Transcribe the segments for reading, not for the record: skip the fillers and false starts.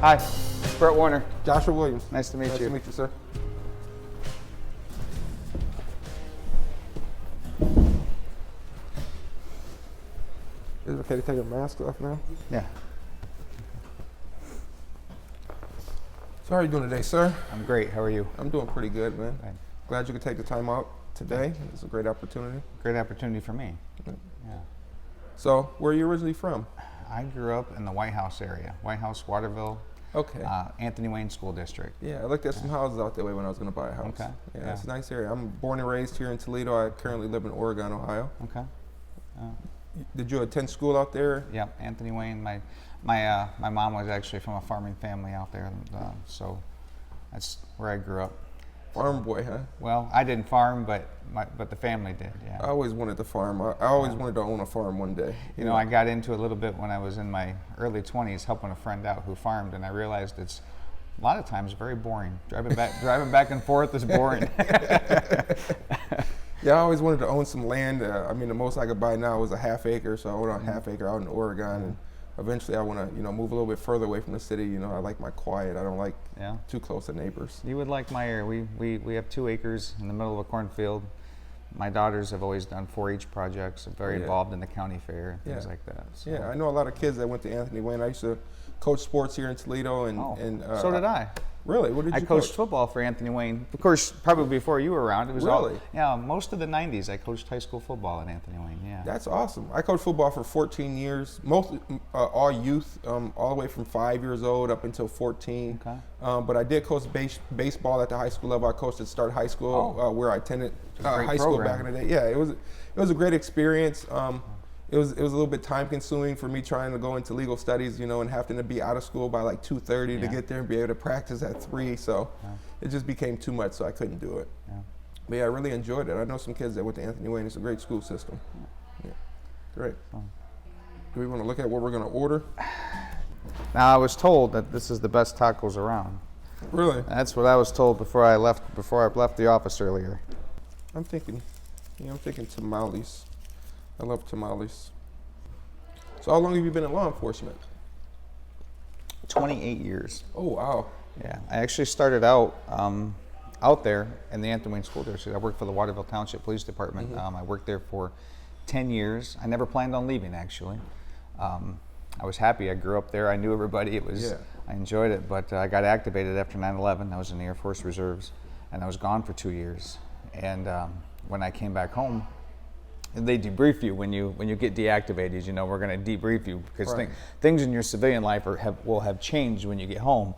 Hi, Brett Warner. Joshua Williams. Nice to meet you. Nice to meet you, sir. Is it okay to take your mask off now? Yeah, So how are you doing today, sir? I'm great. How are you? I'm doing pretty good, man. Good. Glad you could take the time out today. It's a great opportunity. Great opportunity for me. Yeah. So, where are you originally from? I grew up in the White House area, White House, Waterville, Okay. Anthony Wayne School District. Yeah, I looked at some houses out that way when I was going to buy a house. Okay. Yeah, it's a nice area. I'm born and raised here in Toledo. I currently live in Oregon, Ohio. Okay. Did you attend school out there? Yeah, Anthony Wayne. My mom was actually from a farming family out there, and, so that's where I grew up. Farm boy, huh? Well, I didn't farm, but the family did. Yeah. I always wanted to farm. I always wanted to own a farm one day. You know, I got into it a little bit when I was in my early 20s, helping a friend out who farmed, and I realized it's a lot of times very boring. Driving back and forth is boring. Yeah, I always wanted to own some land. I mean, the most I could buy now was a half acre, so I own a half acre out in Oregon, and eventually I want to, move a little bit further away from the city. I like my quiet. I don't like too close to neighbors. You would like my area. We have 2 acres in the middle of a cornfield. My daughters have always done 4-H projects, very involved in the county fair, and things like that. So. Yeah, I know a lot of kids that went to Anthony Wayne. I used to coach sports here in Toledo, and so did I. Really? What did you I coached football for Anthony Wayne. Of course, probably before you were around. It was really? Most of the 90s I coached high school football at Anthony Wayne, yeah. That's awesome. I coached football for 14 years, mostly all youth, all the way from 5 years old up until 14. Okay. But I did coach baseball at the high school level. I coached at Start High School, where I attended high school back in the day. Yeah, it was a great experience. It was a little bit time consuming for me trying to go into legal studies, and having to be out of school by like 2:30 to get there and be able to practice at 3. So it just became too much, so I couldn't do it. Yeah. But yeah, I really enjoyed it. I know some kids that went to Anthony Wayne. It's a great school system. Yeah, great. Do we want to look at what we're going to order? Now, I was told that this is the best tacos around. Really? That's what I was told before I left the office earlier. I'm thinking tamales. I love tamales. So how long have you been in law enforcement? 28 years. Oh, wow. Yeah, I actually started out there in the Anthony Wayne School District. I worked for the Waterville Township Police Department. I worked there for 10 years. I never planned on leaving, actually. I was happy. I grew up there. I knew everybody. I enjoyed it, but I got activated after 9/11. I was in the Air Force Reserves, and I was gone for 2 years. And when I came back home, they debrief you when you get deactivated. We're going to debrief you because things in your civilian life will have changed when you get home.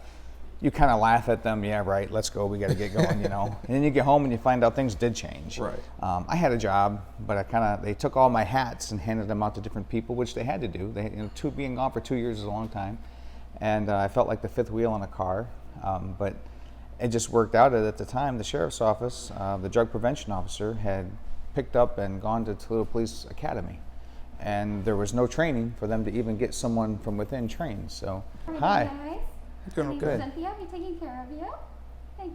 You kind of laugh at them. Yeah, right. Let's go. We got to get going. And then you get home and you find out things did change. Right. I had a job, but they took all my hats and handed them out to different people, which they had to do. Being gone for 2 years is a long time, and I felt like the fifth wheel on a car. But it just worked out. At the time, the sheriff's office, the drug prevention officer, had picked up and gone to Toledo Police Academy, and there was no training for them to even get someone from within trained. So, hi. Guys. Doing Good. okay. Cynthia, we're taking care of you. Hey,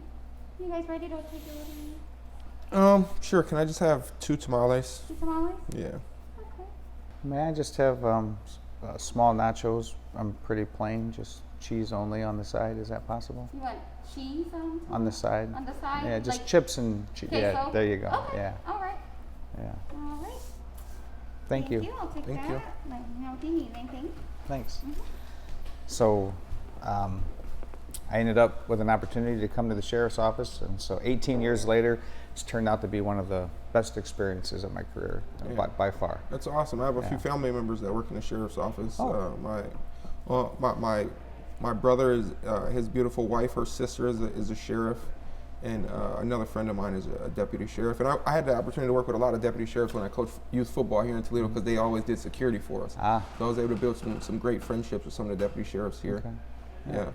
you guys ready to take your order? Sure. Can I just have 2 tamales? 2 tamales? Yeah. Okay. May I just have small nachos? I'm pretty plain, just cheese only on the side. Is that possible? You want cheese on the side? On the side? Yeah, just like chips and cheese. Yeah, queso? there you go. Okay. Yeah. All right. Yeah. All right. Thank you. I'll take Thank that. you. Let me know if you need anything. Thanks. So, I ended up with an opportunity to come to the sheriff's office, and so 18 years later, it's turned out to be one of the best experiences of my career, by far. That's awesome. I have a few family members that work in the sheriff's office. My brother is his beautiful wife. Her sister is a sheriff, and another friend of mine is a deputy sheriff. And I had the opportunity to work with a lot of deputy sheriffs when I coached youth football here in Toledo because they always did security for us. So I was able to build some great friendships with some of the deputy sheriffs here. Okay. Yeah.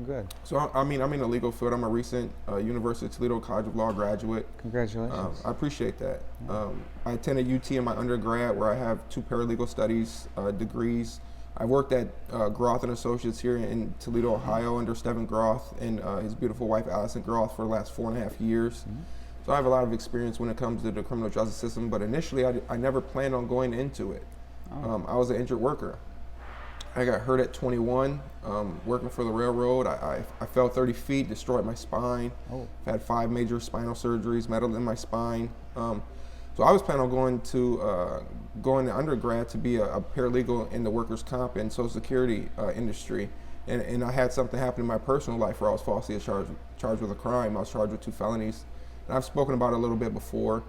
Good. So I'm in the legal field. I'm a recent University of Toledo College of Law graduate. Congratulations. I appreciate that. I attended UT in my undergrad, where I have 2 paralegal studies degrees. I worked at Groth and Associates here in Toledo, Ohio, under Stephen Groth and his beautiful wife Allison Groth for the last 4.5 years. So I have a lot of experience when it comes to the criminal justice system. But initially, I never planned on going into it. I was an injured worker. I got hurt at 21, working for the railroad. I fell 30 feet, destroyed my spine. Oh. I've had 5 major spinal surgeries, metal in my spine. So I was planning on going to undergrad to be a paralegal in the workers' comp and Social Security industry. And I had something happen in my personal life where I was falsely charged with a crime. I was charged with 2 felonies. And I've spoken about it a little bit before.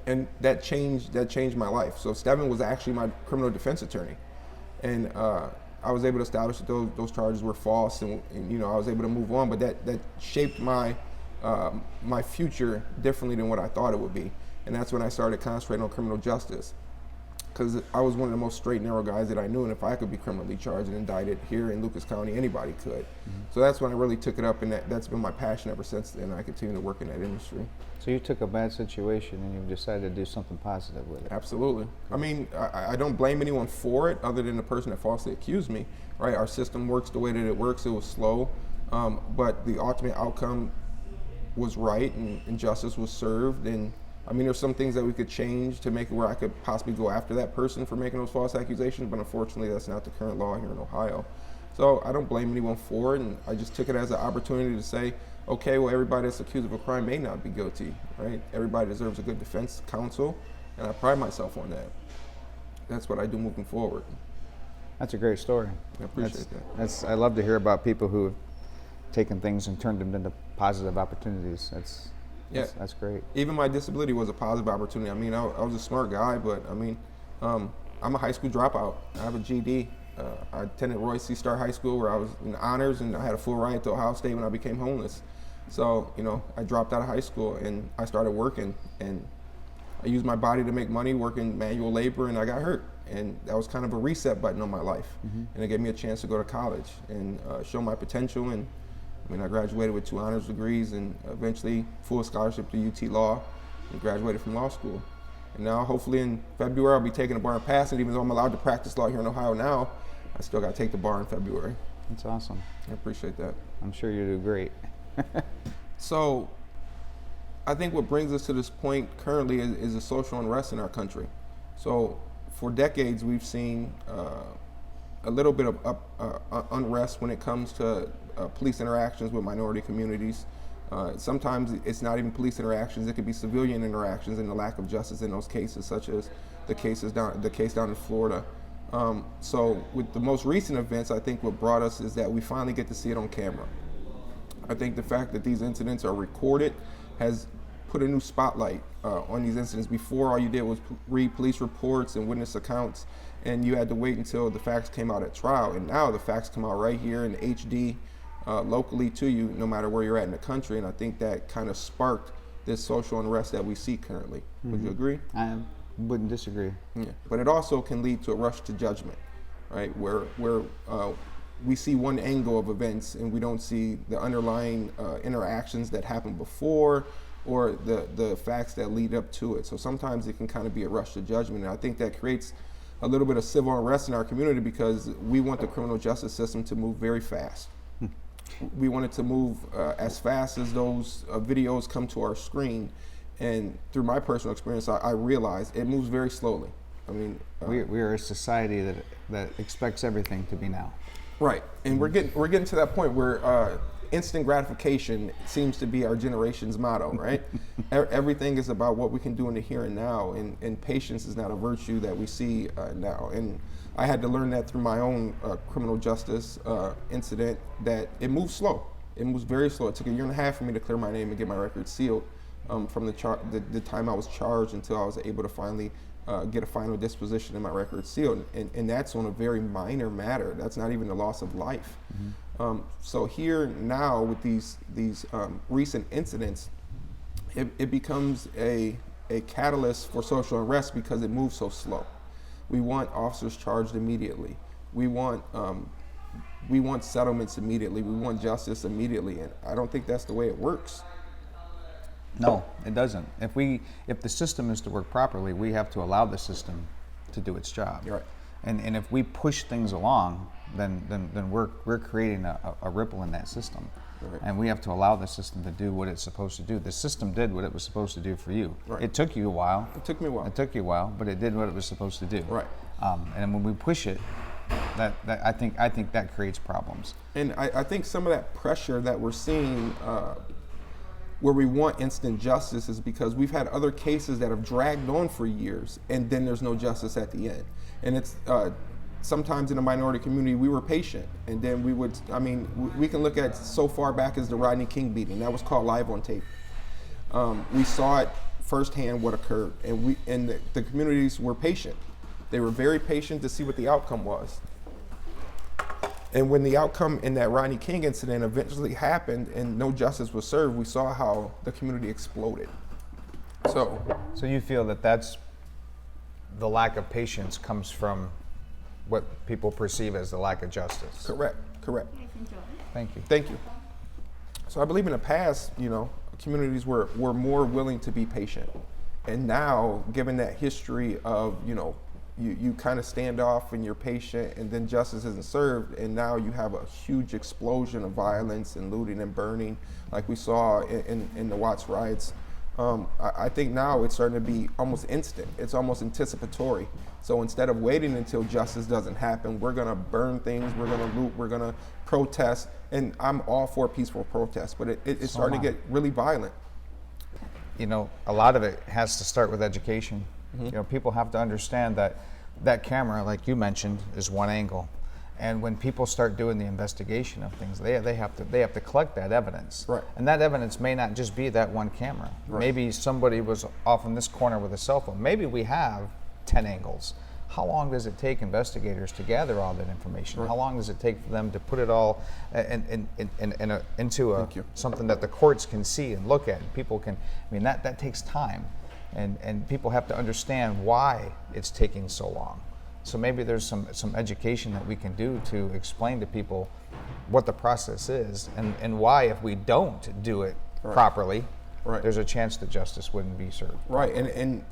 And that changed my life. So Steven was actually my criminal defense attorney. And I was able to establish that those charges were false, and I was able to move on. But that shaped my future differently than what I thought it would be. And that's when I started concentrating on criminal justice, because I was one of the most straight and narrow guys that I knew. And if I could be criminally charged and indicted here in Lucas County, anybody could. Mm-hmm. So that's when I really took it up, and that's been my passion ever since then. I continue to work in that industry. So you took a bad situation and you decided to do something positive with it. Absolutely. I mean, I don't blame anyone for it other than the person that falsely accused me, right? Our system works the way that it works. It was slow, but the ultimate outcome was right, and justice was served. And I mean, there's some things that we could change to make it where I could possibly go after that person for making those false accusations, but unfortunately that's not the current law here in Ohio. So I don't blame anyone for it, and I just took it as an opportunity to say, okay, well, everybody that's accused of a crime may not be guilty, right? Everybody deserves a good defense counsel, and I pride myself on that. That's what I do moving forward. That's a great story. I appreciate that. I love to hear about people who have taken things and turned them into positive opportunities. That's great. Even my disability was a positive opportunity. I mean, I was a smart guy, but I mean, I'm a high school dropout. I have a GED. I attended Royce C. Starr High School where I was in honors, and I had a full ride to Ohio State when I became homeless. So, I dropped out of high school and I started working, and I used my body to make money working manual labor, and I got hurt. And that was kind of a reset button on my life. Mm-hmm. And it gave me a chance to go to college and show my potential. And I mean, I graduated with 2 honors degrees and eventually full scholarship to UT Law and graduated from law school. And now, hopefully in February, I'll be taking the bar and passing. Even though I'm allowed to practice law here in Ohio now, I still got to take the bar in February. That's awesome. I appreciate that. I'm sure you do great. So I think what brings us to this point currently is the social unrest in our country. So for decades, we've seen a little bit of unrest when it comes to police interactions with minority communities. Sometimes it's not even police interactions; it could be civilian interactions and the lack of justice in those cases, such as the case down in Florida. So with the most recent events, I think what brought us is that we finally get to see it on camera. I think the fact that these incidents are recorded has put a new spotlight on these incidents. Before, all you did was read police reports and witness accounts, and you had to wait until the facts came out at trial. And now the facts come out right here in HD, locally to you, no matter where you're at in the country. And I think that kind of sparked this social unrest that we see currently. Mm-hmm. Would you agree? I wouldn't disagree. Yeah, but it also can lead to a rush to judgment, right? Where we see one angle of events and we don't see the underlying interactions that happened before or the facts that lead up to it. So sometimes it can kind of be a rush to judgment. And I think that creates a little bit of civil unrest in our community because we want the criminal justice system to move very fast. We want it to move as fast as those videos come to our screen. And through my personal experience, I realized it moves very slowly. I mean, we are a society that expects everything to be now. Right, and we're getting to that point where instant gratification seems to be our generation's motto, right? Everything is about what we can do in the here and now, and patience is not a virtue that we see now. And I had to learn that through my own criminal justice incident, that it moves slow. It moves very slow. It took 1.5 years for me to clear my name and get my record sealed from the time I was charged until I was able to finally get a final disposition in my record sealed, and that's on a very minor matter. That's not even the loss of life. Mm-hmm. So here now with these recent incidents, it becomes a catalyst for social unrest because it moves so slow. We want officers charged immediately. We want settlements immediately. We want justice immediately, and I don't think that's the way it works. No, it doesn't. If the system is to work properly, we have to allow the system to do its job. You're right. And if we push things along, then we're creating a ripple in that system. Right. And we have to allow the system to do what it's supposed to do. The system did what it was supposed to do for you. Right. It took you a while. It took me a while. It took you a while, but it did what it was supposed to do. Right. And when we push it, I think that creates problems. And I think some of that pressure that we're seeing where we want instant justice is because we've had other cases that have dragged on for years and then there's no justice at the end. And it's sometimes in the minority community, we were patient. And then we can look at so far back as the Rodney King beating. That was caught live on tape. We saw it firsthand what occurred, and the communities were patient. They were very patient to see what the outcome was. And when the outcome in that Rodney King incident eventually happened and no justice was served, we saw how the community exploded. So you feel that that's the lack of patience comes from what people perceive as the lack of justice? Correct. Thank you. Thank you. So I believe in the past, communities were more willing to be patient. And now, given that history of, you kind of stand off and you're patient and then justice isn't served, and now you have a huge explosion of violence and looting and burning like we saw in the Watts riots. I think now it's starting to be almost instant. It's almost anticipatory. So instead of waiting until justice doesn't happen, we're going to burn things, we're going to loot, we're going to protest. And I'm all for peaceful protest, but it's starting to get really violent. A lot of it has to start with education. Mm-hmm. People have to understand that camera, like you mentioned, is one angle. And when people start doing the investigation of things, they have to collect that evidence. Right. And that evidence may not just be that one camera. Right. Maybe somebody was off in this corner with a cell phone. Maybe we have 10 angles. How long does it take investigators to gather all that information? Right. How long does it take for them to put it all into something that the courts can see and look at? And people can, that takes time. And people have to understand why it's taking so long. So maybe there's some education that we can do to explain to people what the process is and why, if we don't do it properly, there's a chance that justice wouldn't be served. Right, and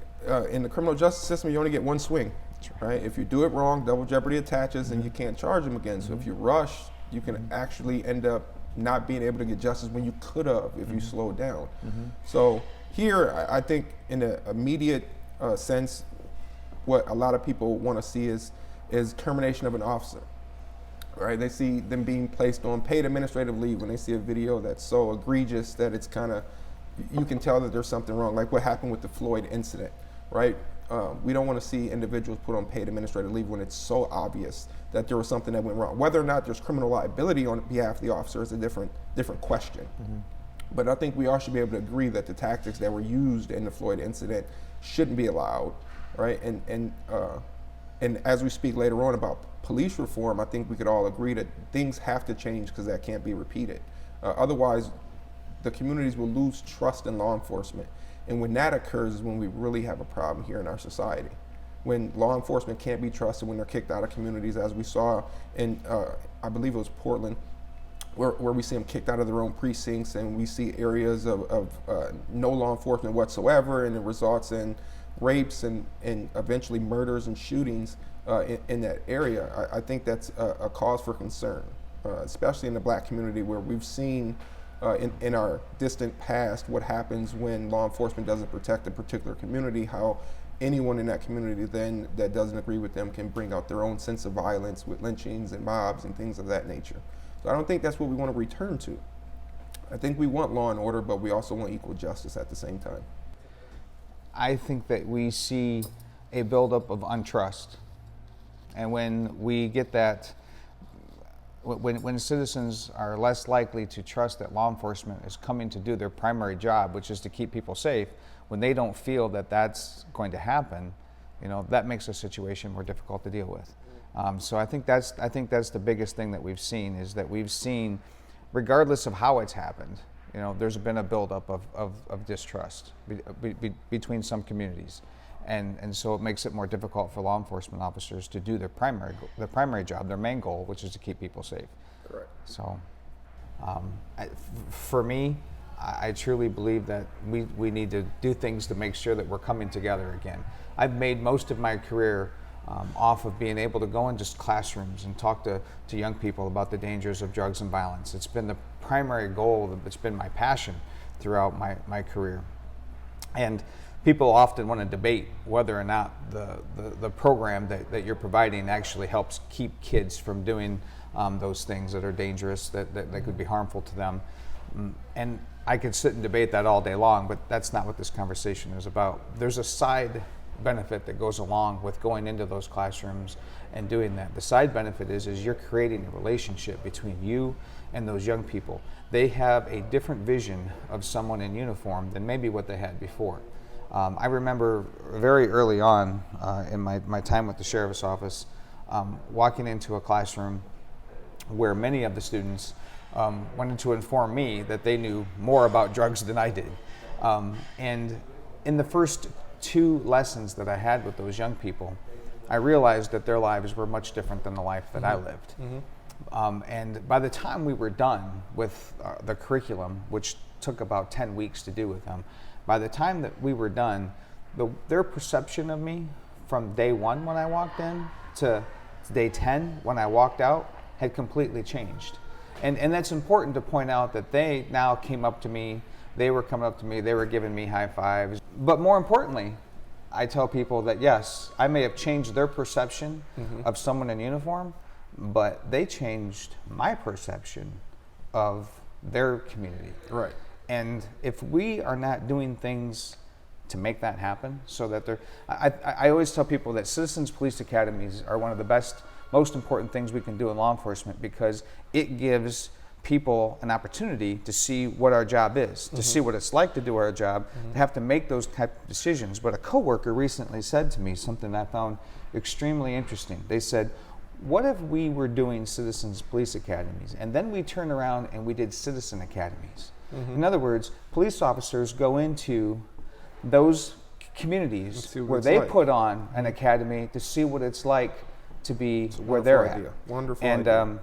in the criminal justice system, you only get one swing. Right. If you do it wrong, double jeopardy attaches, and you can't charge them again. So if you rush, you can actually end up not being able to get justice when you could have if you slowed down. Mm-hmm. So here, I think in the immediate sense, what a lot of people want to see is termination of an officer. Right? They see them being placed on paid administrative leave when they see a video that's so egregious that it's kind of, you can tell that there's something wrong, like what happened with the Floyd incident, right? We don't want to see individuals put on paid administrative leave when it's so obvious that there was something that went wrong. Whether or not there's criminal liability on behalf of the officer is a different question. Mm-hmm. But I think we all should be able to agree that the tactics that were used in the Floyd incident shouldn't be allowed, right? And as we speak later on about police reform, I think we could all agree that things have to change because that can't be repeated. Otherwise, the communities will lose trust in law enforcement. And when that occurs is when we really have a problem here in our society. When law enforcement can't be trusted, when they're kicked out of communities, as we saw in, I believe it was Portland, where we see them kicked out of their own precincts, and we see areas of no law enforcement whatsoever, and it results in rapes and eventually murders and shootings in that area. I think that's a cause for concern, especially in the Black community, where we've seen in our distant past what happens when law enforcement doesn't protect a particular community, how anyone in that community then that doesn't agree with them can bring out their own sense of violence with lynchings and mobs and things of that nature. So I don't think that's what we want to return to. I think we want law and order, but we also want equal justice at the same time. I think that we see a buildup of untrust. And when we get that, when citizens are less likely to trust that law enforcement is coming to do their primary job, which is to keep people safe, when they don't feel that that's going to happen, that makes a situation more difficult to deal with. So I think that's the biggest thing that we've seen, is that we've seen, regardless of how it's happened, there's been a buildup of distrust between some communities. And so it makes it more difficult for law enforcement officers to do their primary job, their main goal, which is to keep people safe. Correct. So for me, I truly believe that we need to do things to make sure that we're coming together again. I've made most of my career off of being able to go in just classrooms and talk to young people about the dangers of drugs and violence. It's been the primary goal, it's been my passion throughout my career. And people often want to debate whether or not the program that you're providing actually helps keep kids from doing those things that are dangerous, that could be harmful to them. And I could sit and debate that all day long, but that's not what this conversation is about. There's a side benefit that goes along with going into those classrooms and doing that. The side benefit is you're creating a relationship between you and those young people. They have a different vision of someone in uniform than maybe what they had before. I remember very early on in my time with the sheriff's office, walking into a classroom where many of the students wanted to inform me that they knew more about drugs than I did. And in the first 2 lessons that I had with those young people, I realized that their lives were much different than the life that I lived. And by the time we were done with the curriculum, which took about 10 weeks to do with them, by the time that we were done, their perception of me from day 1 when I walked in to day 10 when I walked out had completely changed. And that's important to point out that they now came up to me, they were coming up to me, they were giving me high fives. But more importantly, I tell people that yes, I may have changed their perception of someone in uniform, but they changed my perception of their community. Right. And if we are not doing things to make that happen, so that I always tell people that citizens police academies are one of the best, most important things we can do in law enforcement, because it gives people an opportunity to see what our job is, to see what it's like to do our job, to have to make those type of decisions. But a coworker recently said to me something I found extremely interesting. They said, what if we were doing citizens police academies and then we turned around and we did citizen academies? In other words, police officers go into those communities where they put on an academy to see what it's like to be where they're at. Wonderful and idea.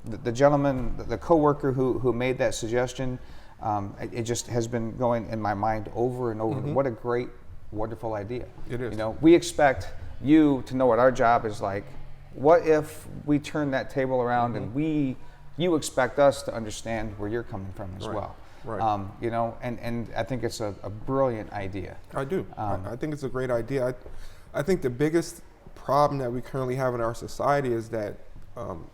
The gentleman, the coworker who made that suggestion, it just has been going in my mind over and over. What a great, wonderful idea. It is. You know, we expect you to know what our job is like. What if we turn that table around and you expect us to understand where you're coming from as well? Right. You know, and I think it's a brilliant idea. I do. I think it's a great idea. I think the biggest problem that we currently have in our society is that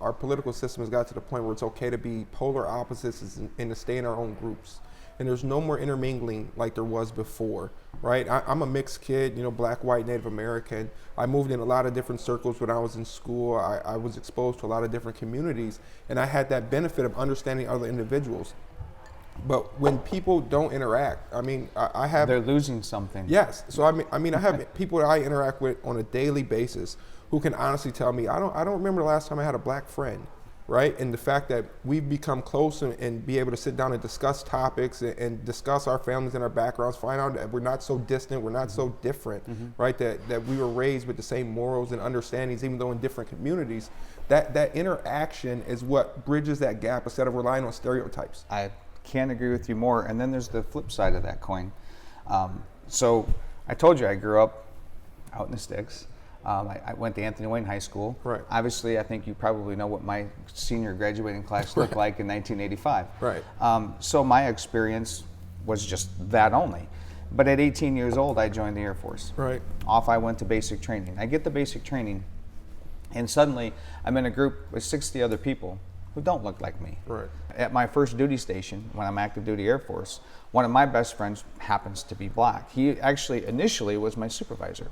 our political system has got to the point where it's okay to be polar opposites and to stay in our own groups. And there's no more intermingling like there was before, right? I'm a mixed kid, you know, Black, white, Native American. I moved in a lot of different circles when I was in school. I was exposed to a lot of different communities, and I had that benefit of understanding other individuals. But when people don't interact, I mean, I have... They're losing something. Yes. So I mean, I have people that I interact with on a daily basis who can honestly tell me, I don't remember the last time I had a Black friend, right? And the fact that we've become close and be able to sit down and discuss topics and discuss our families and our backgrounds, find out that we're not so distant, we're not so different, right? That we were raised with the same morals and understandings, even though in different communities. That interaction is what bridges that gap instead of relying on stereotypes. I can't agree with you more. And then there's the flip side of that coin. So I told you I grew up out in the sticks. I went to Anthony Wayne High School. Right. Obviously, I think you probably know what my senior graduating class looked like in 1985. Right. So my experience was just that only. But at 18 years old, I joined the Air Force. Right. Off I went to basic training. I get the basic training, and suddenly I'm in a group with 60 other people who don't look like me. Right. At my first duty station, when I'm active duty Air Force, one of my best friends happens to be Black. He actually initially was my supervisor.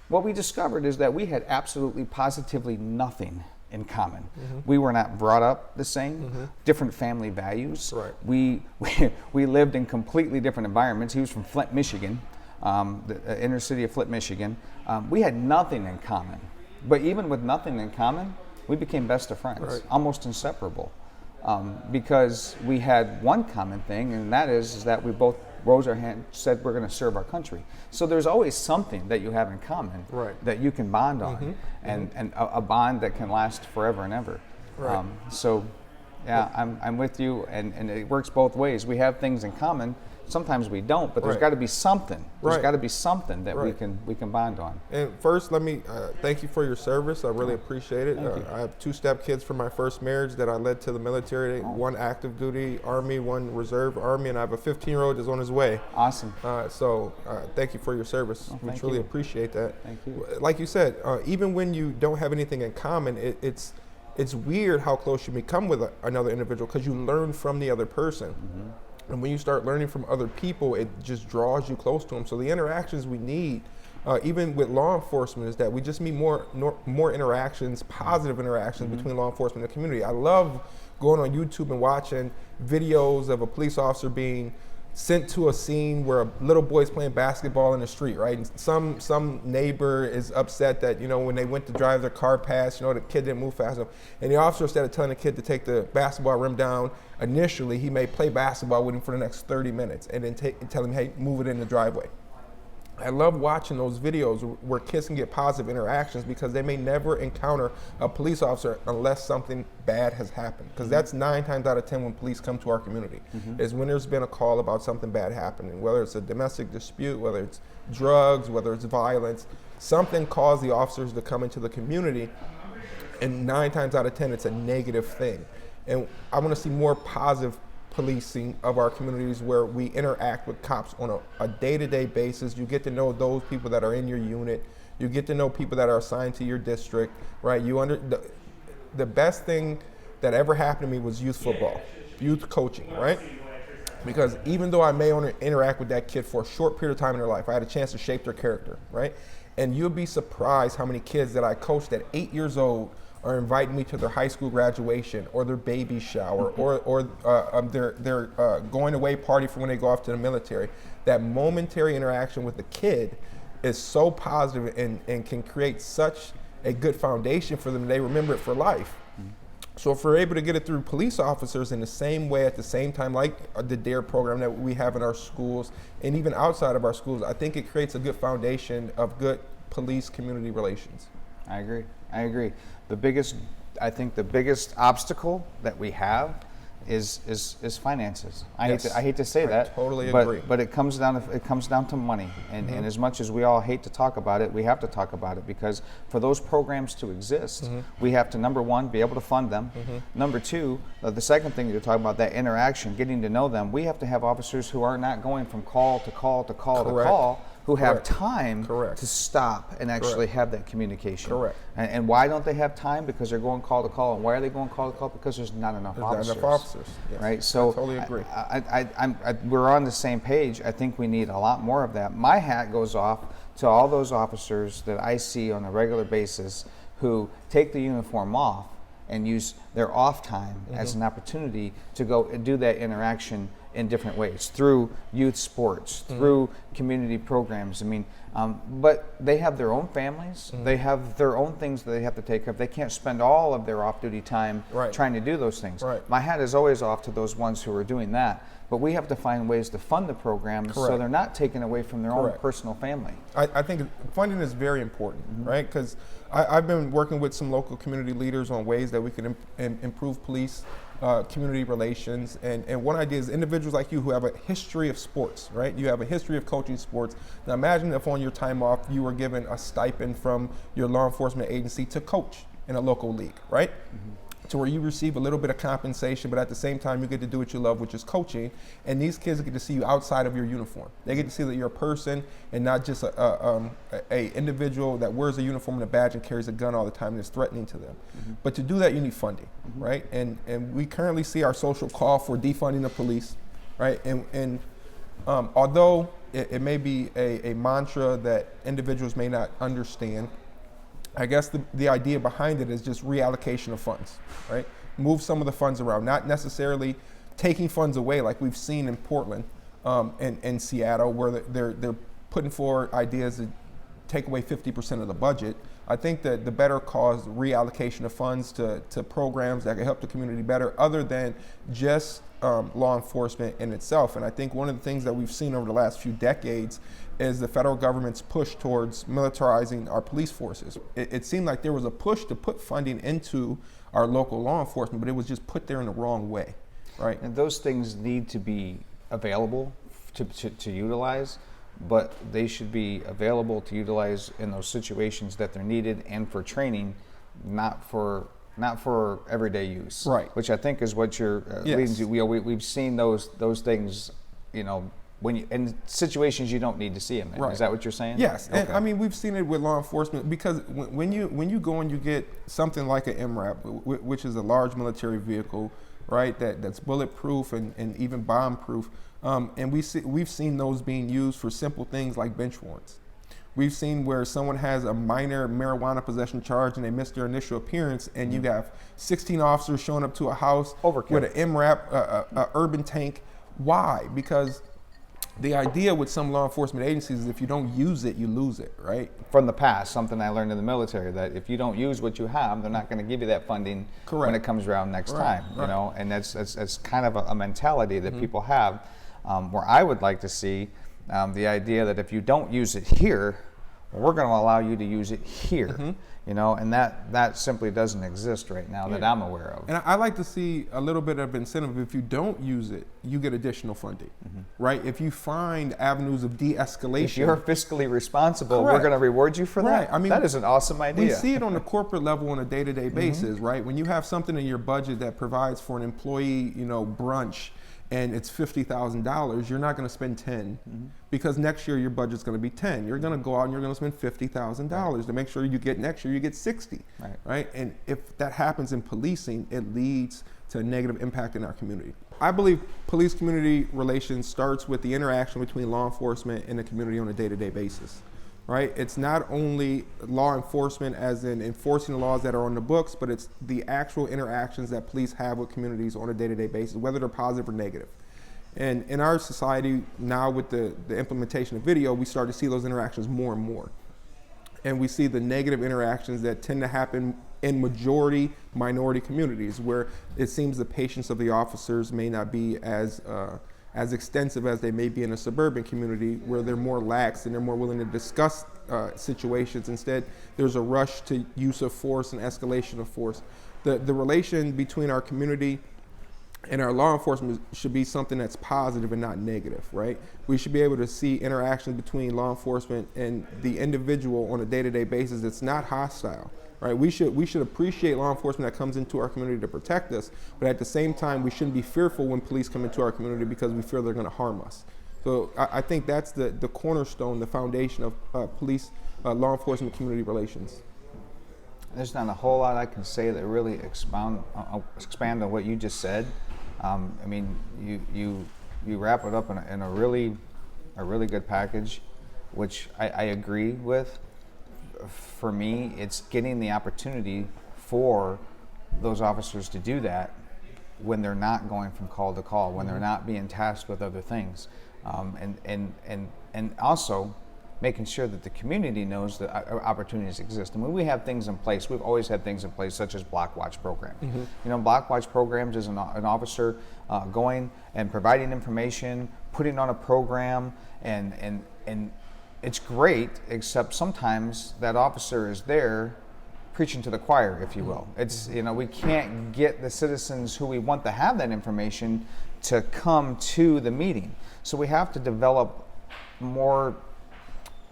What we discovered is that we had absolutely positively nothing in common. We were not brought up the same, different family values. Right. We lived in completely different environments. He was from Flint, Michigan, the inner city of Flint, Michigan. We had nothing in common. But even with nothing in common, we became best of friends, almost inseparable, because we had one common thing, and that is that we both rose our hand, said we're going to serve our country. So there's always something that you have in common that you can bond on, and a bond that can last forever and ever. So, yeah, I'm with you, and it works both ways. We have things in common, sometimes we don't, but there's Right. got to be something. There's Right. got to be something that Right. we can bond on. And first, let me thank you for your service. I really appreciate it. Thank you. I have 2 step-kids from my first marriage that I led to the military. One active duty Army, one reserve Army, and I have a 15-year-old that's on his way. Awesome. So thank you for your service. We thank truly you. appreciate that. Thank you. Like you said, even when you don't have anything in common, it's weird how close you become with another individual because you learn from the other person. And when you start learning from other people, it just draws you close to them. So the interactions we need, even with law enforcement, is that we just need more interactions, positive interactions between law enforcement and the community. I love going on YouTube and watching videos of a police officer being sent to a scene where a little boy's playing basketball in the street, right? And some neighbor is upset that, when they went to drive their car past, the kid didn't move fast enough. And the officer, instead of telling the kid to take the basketball rim down initially, he may play basketball with him for the next 30 minutes and then tell him, hey, move it in the driveway. I love watching those videos where kids can get positive interactions because they may never encounter a police officer unless something bad has happened. Because that's 9 times out of 10 when police come to our community, is when there's been a call about something bad happening, whether it's a domestic dispute, whether it's drugs, whether it's violence. Something caused the officers to come into the community, and 9 times out of 10 it's a negative thing. And I want to see more positive policing of our communities where we interact with cops on a day-to-day basis. You get to know those people that are in your unit. You get to know people that are assigned to your district, right? The best thing that ever happened to me was youth football, youth coaching, right? Because even though I may only interact with that kid for a short period of time in their life, I had a chance to shape their character, right? And you'll be surprised how many kids that I coached at 8 years old are inviting me to their high school graduation or their baby shower or their going away party for when they go off to the military. That momentary interaction with the kid is so positive and can create such a good foundation for them. They remember it for life. So if we're able to get it through police officers in the same way at the same time, like the DARE program that we have in our schools and even outside of our schools, I think it creates a good foundation of good police community relations. I agree. I think the biggest obstacle that we have is finances. I hate to say that. Totally agree. But it comes down to money. And as much as we all hate to talk about it, we have to talk about it because for those programs to exist, we have to, number one, be able to fund them. Number two, the second thing you're talking about, that interaction, getting to know them. We have to have officers who are not going from call to call to call to call, who have time to stop and actually have that communication. Correct. And why don't they have time? Because they're going call to call. And why are they going call to call? Because there's not enough officers. Not enough officers. Yes. Right? So I totally agree. We're on the same page. I think we need a lot more of that. My hat goes off to all those officers that I see on a regular basis who take the uniform off and use their off time as an opportunity to go and do that interaction in different ways, through youth sports, through community programs. I mean, but they have their own families. They have their own things that they have to take care of. They can't spend all of their off-duty time trying to do those things. My hat is always off to those ones who are doing that. But we have to find ways to fund the programs so they're not taken away from their own personal family. I think funding is very important, right? Because I've been working with some local community leaders on ways that we can improve police community relations. And one idea is individuals like you who have a history of sports, right? You have a history of coaching sports. Now imagine if on your time off you were given a stipend from your law enforcement agency to coach in a local league, right? To where you receive a little bit of compensation, but at the same time you get to do what you love, which is coaching. And these kids get to see you outside of your uniform. They get to see that you're a person and not just a individual that wears a uniform and a badge and carries a gun all the time and is threatening to them. But to do that, you need funding, right? And we currently see our social call for defunding the police, right? And although it may be a mantra that individuals may not understand, I guess the idea behind it is just reallocation of funds, right? Move some of the funds around, not necessarily taking funds away like we've seen in Portland and Seattle, where they're putting forward ideas to take away 50% of the budget. I think that the better cause reallocation of funds to programs that can help the community better, other than just law enforcement in itself. And I think one of the things that we've seen over the last few decades is the federal government's push towards militarizing our police forces. It seemed like there was a push to put funding into our local law enforcement, but it was just put there in the wrong way, right? And those things need to be available to utilize, but they should be available to utilize in those situations that they're needed and for training, not for everyday use. Right. Which I think is what you're leading to. We've seen those things, when you in situations you don't need to see them in. Right. Is that what you're saying? Yes, Okay. and I mean we've seen it with law enforcement because when you go and you get something like an MRAP, which is a large military vehicle, right? That's bulletproof and even bomb-proof, and we've seen those being used for simple things like bench warrants. We've seen where someone has a minor marijuana possession charge and they miss their initial appearance, and you have 16 officers showing up to a house Overkill. with an MRAP, a urban tank. Why? Because the idea with some law enforcement agencies is if you don't use it, you lose it, right? From the past, something I learned in the military, that if you don't use what you have, they're not going to give you that funding Correct. when it comes around next time. Right. And that's kind of a mentality that people have, where I would like to see the idea that if you don't use it here, we're going to allow you to use it here. And that simply doesn't exist right now that I'm aware of. And I like to see a little bit of incentive. If you don't use it, you get additional funding, right? If you find avenues of de-escalation. If you're fiscally responsible, Correct. we're going to reward you for that. Right. I mean, that is an awesome idea. We see it on the corporate level on a day-to-day basis, right? When you have something in your budget that provides for an employee, brunch, and it's $50,000, you're not going to spend 10 because next year your budget's going to be 10. You're going to go out and you're going to spend $50,000 to make sure next year you get 60, right? And if that happens in policing, it leads to a negative impact in our community. I believe police-community relations starts with the interaction between law enforcement and the community on a day-to-day basis. Right? It's not only law enforcement as in enforcing the laws that are on the books, but it's the actual interactions that police have with communities on a day-to-day basis, whether they're positive or negative. And in our society now with the implementation of video, we start to see those interactions more and more. And we see the negative interactions that tend to happen in majority minority communities where it seems the patience of the officers may not be as extensive as they may be in a suburban community where they're more lax and they're more willing to discuss situations. Instead, there's a rush to use of force and escalation of force. The relation between our community and our law enforcement should be something that's positive and not negative, right? We should be able to see interactions between law enforcement and the individual on a day-to-day basis that's not hostile. Right, we should appreciate law enforcement that comes into our community to protect us, but at the same time, we shouldn't be fearful when police come into our community because we fear they're going to harm us. So I think that's the cornerstone, the foundation of police, law enforcement, community relations. There's not a whole lot I can say that really expand on what you just said. I mean, you wrap it up in a really good package, which I agree with. For me, it's getting the opportunity for those officers to do that when they're not going from call to call, when they're not being tasked with other things, and also making sure that the community knows that opportunities exist. And when we have things in place, we've always had things in place such as block watch program. Block watch programs is an officer going and providing information, putting on a program, and it's great, except sometimes that officer is there preaching to the choir, if you will. It's, we can't get the citizens who we want to have that information to come to the meeting. So we have to develop more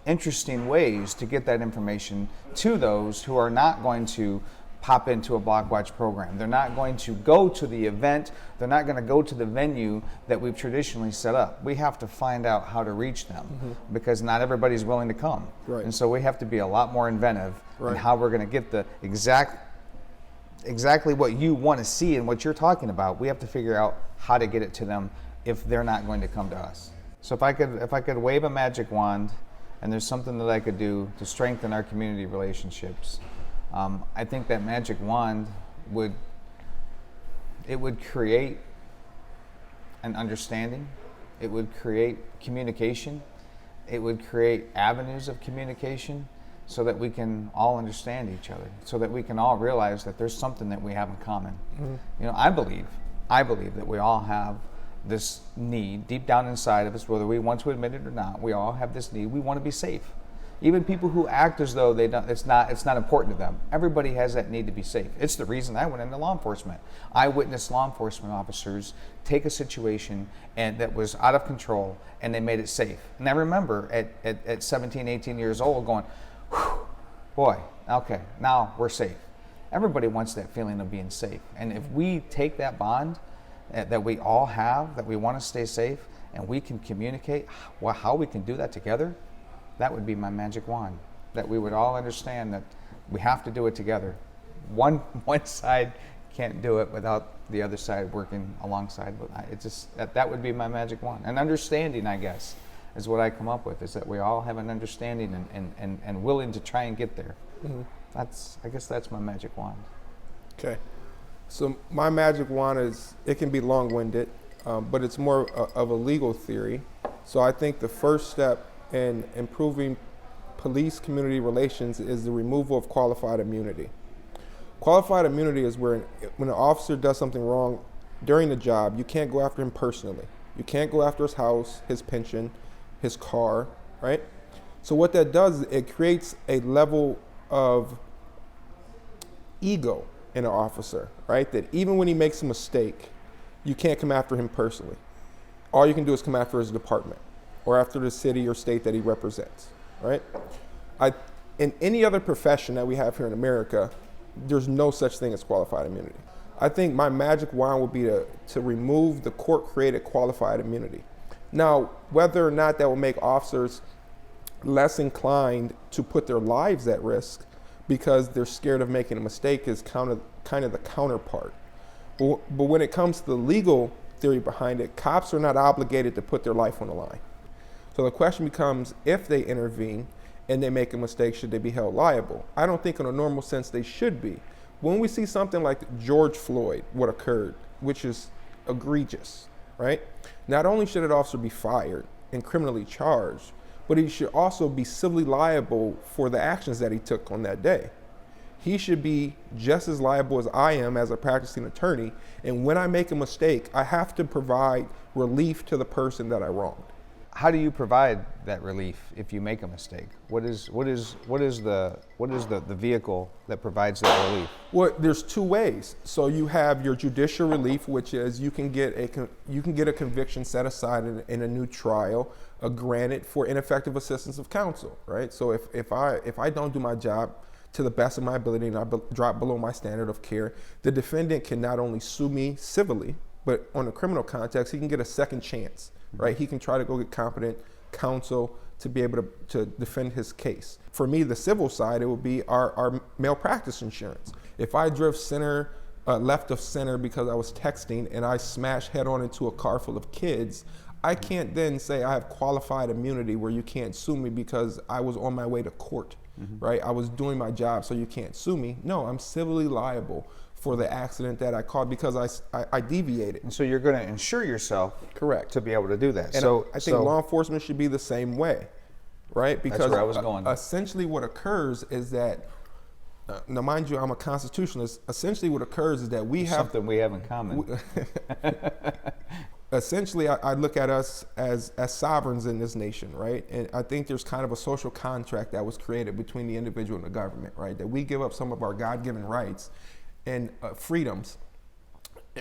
interesting ways to get that information to those who are not going to pop into a block watch program. They're not going to go to the event. They're not going to go to the venue that we've traditionally set up. We have to find out how to reach them because not everybody's willing to come. Right. And so we have to be a lot more inventive in how we're going to get the exactly what you want to see and what you're talking about. We have to figure out how to get it to them if they're not going to come to us. So if I could wave a magic wand and there's something that I could do to strengthen our community relationships, I think that magic wand would create an understanding. It would create communication. It would create avenues of communication so that we can all understand each other, so that we can all realize that there's something that we have in common. I believe that we all have this need deep down inside of us, whether we want to admit it or not. We all have this need. We want to be safe. Even people who act as though they don't, it's not important to them. Everybody has that need to be safe. It's the reason I went into law enforcement. I witnessed law enforcement officers take a situation and that was out of control, and they made it safe. And I remember at 17, 18 years old going, whew, boy, okay, now we're safe. Everybody wants that feeling of being safe. And if we take that bond that we all have, that we want to stay safe, and we can communicate how we can do that together, that would be my magic wand. That we would all understand that we have to do it together. One side can't do it without the other side working alongside. But it just that would be my magic wand. And understanding, I guess, is what I come up with, is that we all have an understanding and willing to try and get there. Mm-hmm. I guess that's my magic wand. Okay. So my magic wand it can be long-winded, but it's more of a legal theory. So I think the first step in improving police community relations is the removal of qualified immunity. Qualified immunity is when an officer does something wrong during the job, you can't go after him personally. You can't go after his house, his pension, his car, right? So what that does is it creates a level of ego in an officer, right? That even when he makes a mistake, you can't come after him personally. All you can do is come after his department or after the city or state that he represents, right? In any other profession that we have here in America, there's no such thing as qualified immunity. I think my magic wand would be to remove the court-created qualified immunity. Now, whether or not that will make officers less inclined to put their lives at risk because they're scared of making a mistake is kind of the counterpart. But when it comes to the legal theory behind it, cops are not obligated to put their life on the line. So the question becomes, if they intervene and they make a mistake, should they be held liable? I don't think in a normal sense they should be. When we see something like George Floyd, what occurred, which is egregious, right? Not only should an officer be fired and criminally charged, but he should also be civilly liable for the actions that he took on that day. He should be just as liable as I am as a practicing attorney. And when I make a mistake, I have to provide relief to the person that I wronged. How do you provide that relief if you make a mistake? What is the vehicle that provides that relief? Well, there's two ways. So you have your judicial relief, which is you can get a conviction set aside in a new trial, granted for ineffective assistance of counsel, right? So if I don't do my job to the best of my ability and I drop below my standard of care, the defendant can not only sue me civilly, but on a criminal context, he can get a second chance. Right, he can try to go get competent counsel to be able to defend his case. For me, the civil side, it would be our malpractice insurance. If I drove left of center because I was texting and I smashed head on into a car full of kids, I can't then say I have qualified immunity where you can't sue me because I was on my way to court, right? I was doing my job, so you can't sue me. No, I'm civilly liable for the accident that I caused because I deviated. And so you're going to insure yourself, correct, to be able to do that. And so I think law enforcement should be the same way, right? Because that's where I was going. Essentially, what occurs is that now, mind you, I'm a constitutionalist. Essentially, what occurs is that we have something we have in common. Essentially, I look at us as sovereigns in this nation, right? And I think there's kind of a social contract that was created between the individual and the government, right? That we give up some of our God-given rights and freedoms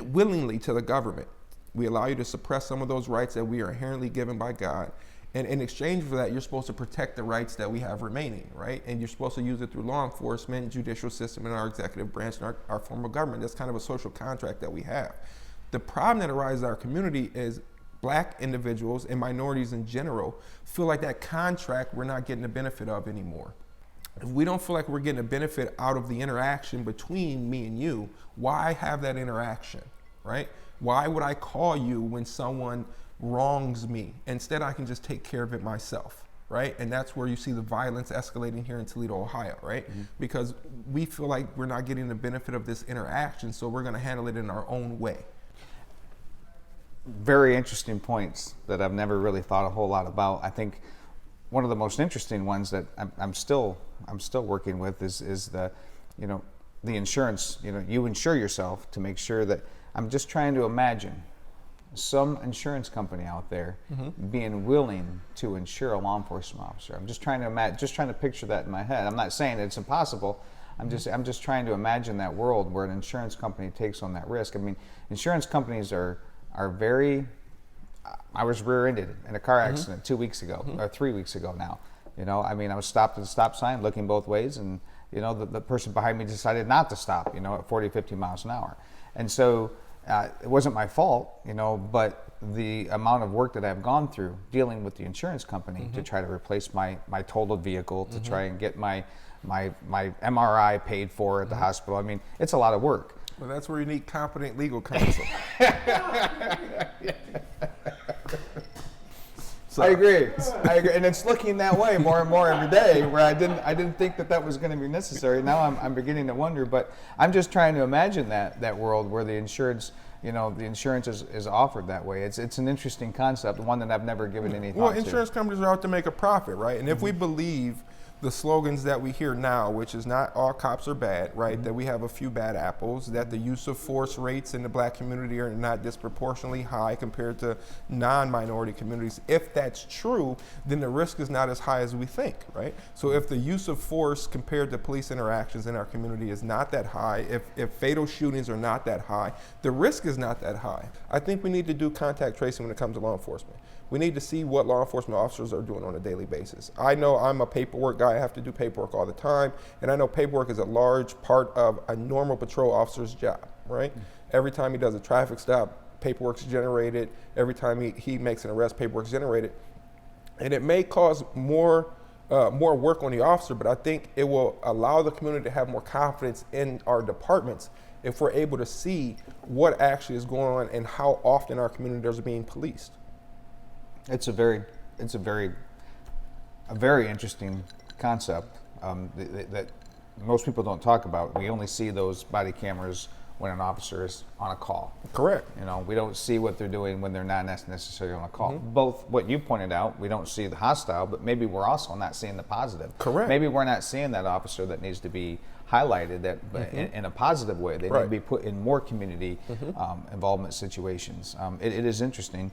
willingly to the government. We allow you to suppress some of those rights that we are inherently given by God. And in exchange for that, you're supposed to protect the rights that we have remaining, right? And you're supposed to use it through law enforcement, judicial system, and our executive branch, and our form of government. That's kind of a social contract that we have. The problem that arises in our community is Black individuals and minorities in general feel like that contract we're not getting the benefit of anymore. If we don't feel like we're getting a benefit out of the interaction between me and you, why have that interaction, right? Why would I call you when someone wrongs me? Instead, I can just take care of it myself, right? And that's where you see the violence escalating here in Toledo, Ohio, right? Mm-hmm. Because we feel like we're not getting the benefit of this interaction, so we're going to handle it in our own way. Very interesting points that I've never really thought a whole lot about. I think one of the most interesting ones that I'm still working with is the insurance. You insure yourself to make sure that I'm just trying to imagine some insurance company out there being willing to insure a law enforcement officer. I'm just trying to picture that in my head. I'm not saying it's impossible. I'm just trying to imagine that world where an insurance company takes on that risk. I mean, insurance companies are very. I was rear-ended in a car accident 2 weeks ago, or 3 weeks ago now. You know, I mean, I was stopped at the stop sign looking both ways, and you know, the person behind me decided not to stop, you know, at 40, 50 miles an hour. And so it wasn't my fault, you know, but the amount of work that I've gone through dealing with the insurance company to try to replace my totaled vehicle, to try and get my MRI paid for at the hospital. I mean, it's a lot of work. Well, that's where you need competent legal counsel. So. I agree, and it's looking that way more and more every day. Where I didn't think that was going to be necessary. Now I'm beginning to wonder. But I'm just trying to imagine that world where the insurance, you know, the insurance is offered that way. It's an interesting concept, one that I've never given any thought to. Well, insurance companies are out to make a profit, right? And if we believe the slogans that we hear now, which is not all cops are bad, right? That we have a few bad apples, that the use of force rates in the black community are not disproportionately high compared to non-minority communities. If that's true, then the risk is not as high as we think, right? So if the use of force compared to police interactions in our community is not that high, if fatal shootings are not that high, the risk is not that high. I think we need to do contact tracing when it comes to law enforcement. We need to see what law enforcement officers are doing on a daily basis. I know I'm a paperwork guy. I have to do paperwork all the time. And I know paperwork is a large part of a normal patrol officer's job, right? Every time he does a traffic stop, paperwork's generated. Every time he makes an arrest, paperwork's generated. And it may cause more work on the officer, but I think it will allow the community to have more confidence in our departments if we're able to see what actually is going on and how often our communities are being policed. It's a very interesting concept that most people don't talk about. We only see those body cameras when an officer is on a call. Correct. You know, we don't see what they're doing when they're not necessarily on a call. Both what you pointed out, we don't see the hostile, but maybe we're also not seeing the positive. Correct. Maybe we're not seeing that officer that needs to be highlighted in a positive way. They need to be put in more community involvement situations. It is interesting.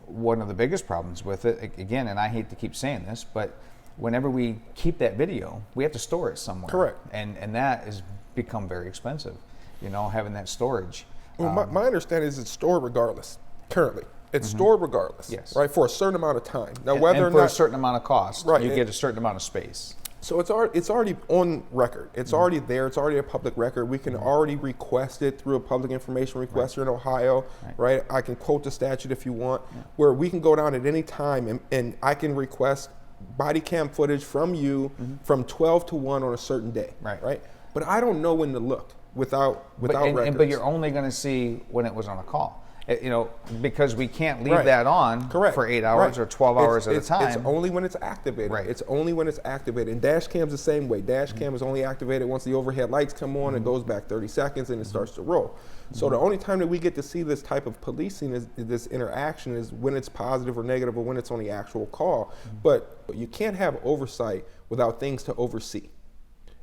One of the biggest problems with it, again, and I hate to keep saying this, but whenever we keep that video, we have to store it somewhere. Correct. And that has become very expensive, you know, having that storage. Well, my understanding is it's stored regardless, currently. It's stored regardless, yes, right, for a certain amount of time. Now, and, whether and or not a certain amount of cost, right, you get a certain amount of space. So it's already on record. It's already there. It's already a public record. We can already request it through a public information requester in Ohio, right? I can quote the statute if you want, where we can go down at any time and I can request body cam footage from you from 12 to 1 on a certain day, right? But I don't know when to look without records. But you're only going to see when it was on a call. You know, because we can't leave that on for 8 hours or 12 hours at a time. It's only when it's activated. Right. It's only when it's activated. And dash cam's the same way. Dash cam is only activated once the overhead lights come on. It goes back 30 seconds and it starts to roll. So the only time that we get to see this type of policing, this interaction, is when it's positive or negative or when it's on the actual call. But you can't have oversight without things to oversee.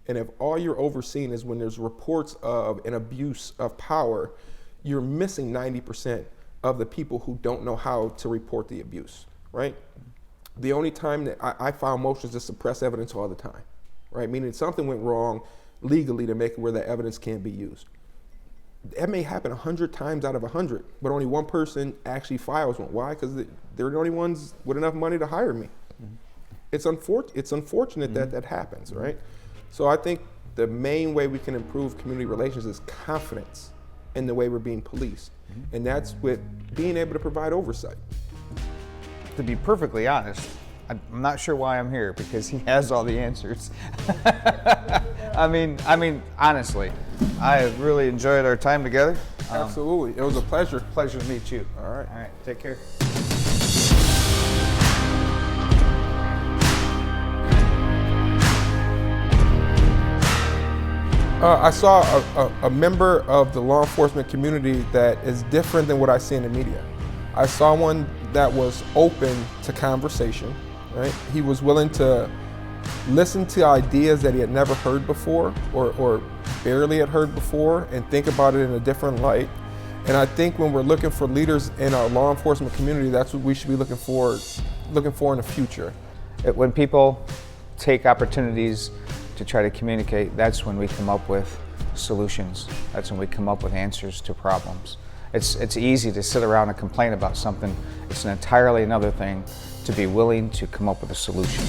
And if all you're overseeing is when there's reports of an abuse of power, you're missing 90% of the people who don't know how to report the abuse, right? The only time that I file motions to suppress evidence all the time, right? Meaning something went wrong legally to make it where the evidence can't be used. That may happen 100 times out of 100, but only one person actually files one. Why? Because they're the only ones with enough money to hire me. It's unfortunate that happens, right? So I think the main way we can improve community relations is confidence in the way we're being policed. And that's with being able to provide oversight. To be perfectly honest, I'm not sure why I'm here, because he has all the answers. I mean, honestly, I have really enjoyed our time together. Absolutely, it was a pleasure. Pleasure to meet you. All right, take care. I saw a member of the law enforcement community that is different than what I see in the media. I saw one that was open to conversation, right? He was willing to listen to ideas that he had never heard before or barely had heard before and think about it in a different light. And I think when we're looking for leaders in our law enforcement community, that's what we should be looking for in the future. When people take opportunities to try to communicate, that's when we come up with solutions. That's when we come up with answers to problems. It's easy to sit around and complain about something. It's an entirely another thing to be willing to come up with a solution.